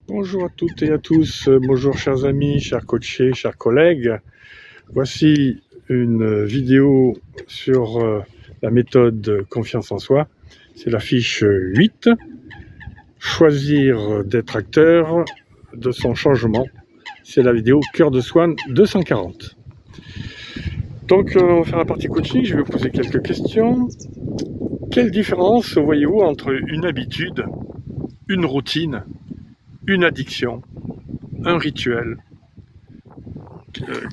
Bonjour à toutes et à tous, bonjour chers amis, chers coachés, chers collègues. Voici une vidéo sur la méthode confiance en soi. C'est la fiche 8. Choisir d'être acteur de son changement. C'est la vidéo Cœur de Swan 240. Donc on va faire la partie coaching, je vais vous poser quelques questions. Quelle différence voyez-vous entre une habitude, une routine, une addiction, un rituel,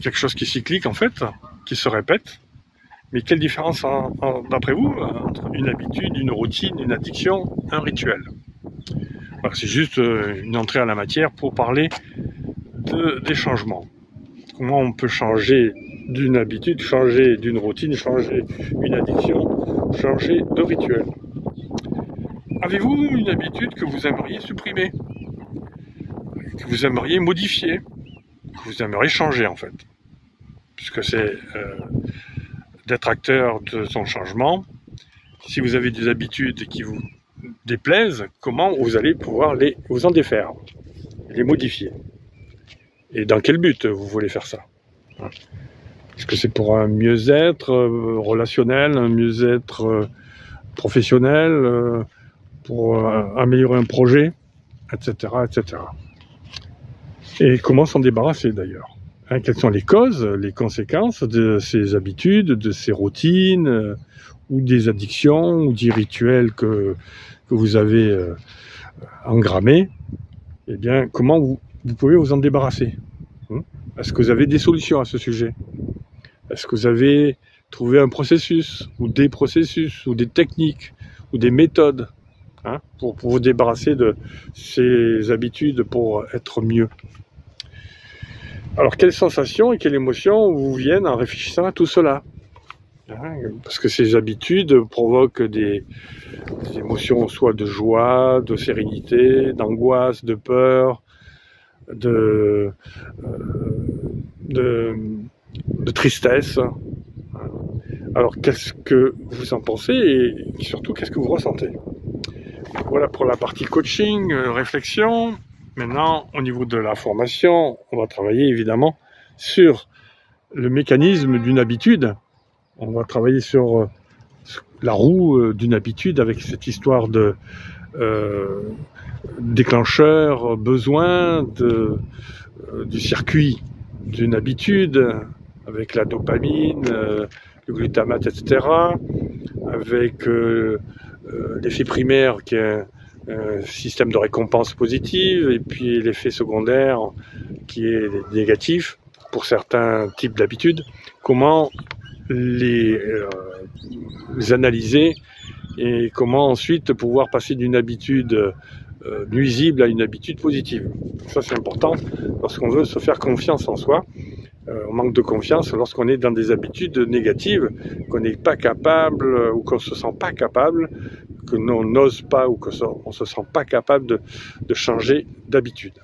quelque chose qui est cyclique en fait, qui se répète, mais quelle différence d'après vous entre une habitude, une routine, une addiction, un rituel? Voilà, c'est juste une entrée à la matière pour parler des changements. Comment on peut changer d'une habitude, changer d'une routine, changer une addiction, changer de rituel. Avez-vous une habitude que vous aimeriez supprimer, que vous aimeriez modifier, que vous aimeriez changer en fait, puisque c'est d'être acteur de son changement. Si vous avez des habitudes qui vous déplaisent, comment vous allez pouvoir vous en défaire, les modifier? Et dans quel but vous voulez faire ça? Est-ce que c'est pour un mieux-être relationnel, un mieux-être professionnel, pour améliorer un projet, etc., etc. Et comment s'en débarrasser d'ailleurs? Quelles sont les causes, les conséquences de ces habitudes, de ces routines, ou des addictions, ou des rituels que vous avez engrammés? Eh bien, comment vous pouvez vous en débarrasser? Est-ce que vous avez des solutions à ce sujet? Est-ce que vous avez trouvé un processus, ou des techniques, ou des méthodes pour vous débarrasser de ces habitudes pour être mieux? Alors, quelles sensations et quelles émotions vous viennent en réfléchissant à tout cela? Parce que ces habitudes provoquent des émotions soit de joie, de sérénité, d'angoisse, de peur, de tristesse. Alors, qu'est-ce que vous en pensez et surtout, qu'est-ce que vous ressentez? Voilà pour la partie coaching, réflexion. Maintenant, au niveau de la formation, on va travailler évidemment sur le mécanisme d'une habitude. On va travailler sur la roue d'une habitude avec cette histoire de déclencheur, besoin du circuit d'une habitude, avec la dopamine, le glutamate, etc., avec l'effet primaire qui est un système de récompense positive, et puis l'effet secondaire qui est négatif pour certains types d'habitudes. Comment les analyser et comment ensuite pouvoir passer d'une habitude nuisible à une habitude positive. Ça, c'est important lorsqu'on veut se faire confiance en soi. On manque de confiance lorsqu'on est dans des habitudes négatives, qu'on n'est pas capable ou qu'on ne se sent pas capable, que l'on n'ose pas ou qu'on ne se sent pas capable de changer d'habitude.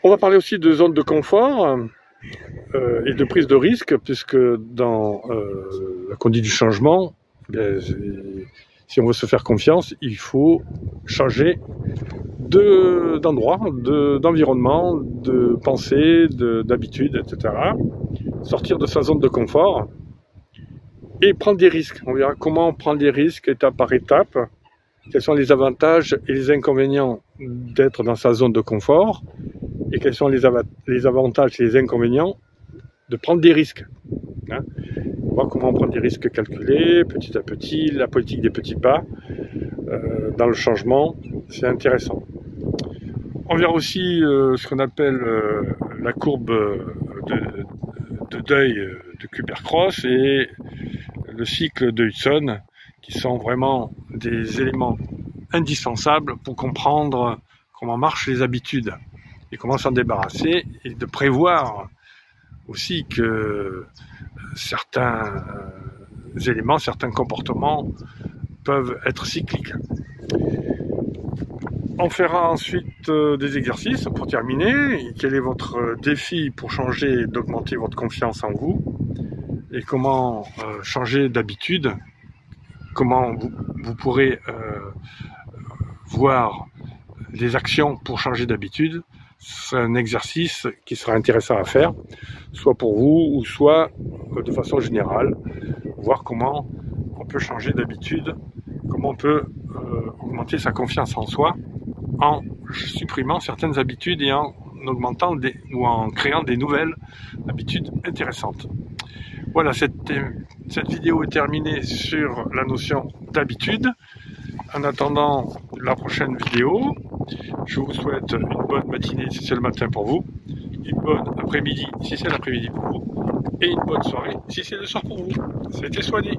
On va parler aussi de zones de confort et de prise de risque, puisque dans la conduite du changement, si on veut se faire confiance, il faut changer d'endroit, d'environnement, de pensée, d'habitude, etc. Sortir de sa zone de confort et prendre des risques. On verra comment on prend des risques étape par étape. Quels sont les avantages et les inconvénients d'être dans sa zone de confort et quels sont les avantages et les inconvénients de prendre des risques. On voit comment on prend des risques calculés, petit à petit, la politique des petits pas dans le changement, c'est intéressant. On verra aussi ce qu'on appelle la courbe de deuil de Kübler-Ross et le cycle de Hudson, qui sont vraiment des éléments indispensables pour comprendre comment marchent les habitudes et comment s'en débarrasser, et de prévoir aussi que certains éléments, certains comportements peuvent être cycliques. On fera ensuite des exercices pour terminer. Quel est votre défi pour changer et d'augmenter votre confiance en vous? Et comment changer d'habitude? Comment vous pourrez voir des actions pour changer d'habitude. C'est un exercice qui sera intéressant à faire, soit pour vous ou soit de façon générale, voir comment on peut changer d'habitude, comment on peut augmenter sa confiance en soi en supprimant certaines habitudes et en augmentant ou en créant des nouvelles habitudes intéressantes. Voilà, cette vidéo est terminée sur la notion d'habitude. En attendant la prochaine vidéo, je vous souhaite une bonne matinée si c'est le matin pour vous, une bonne après-midi si c'est l'après-midi pour vous, et une bonne soirée si c'est le soir pour vous. C'était Soigné.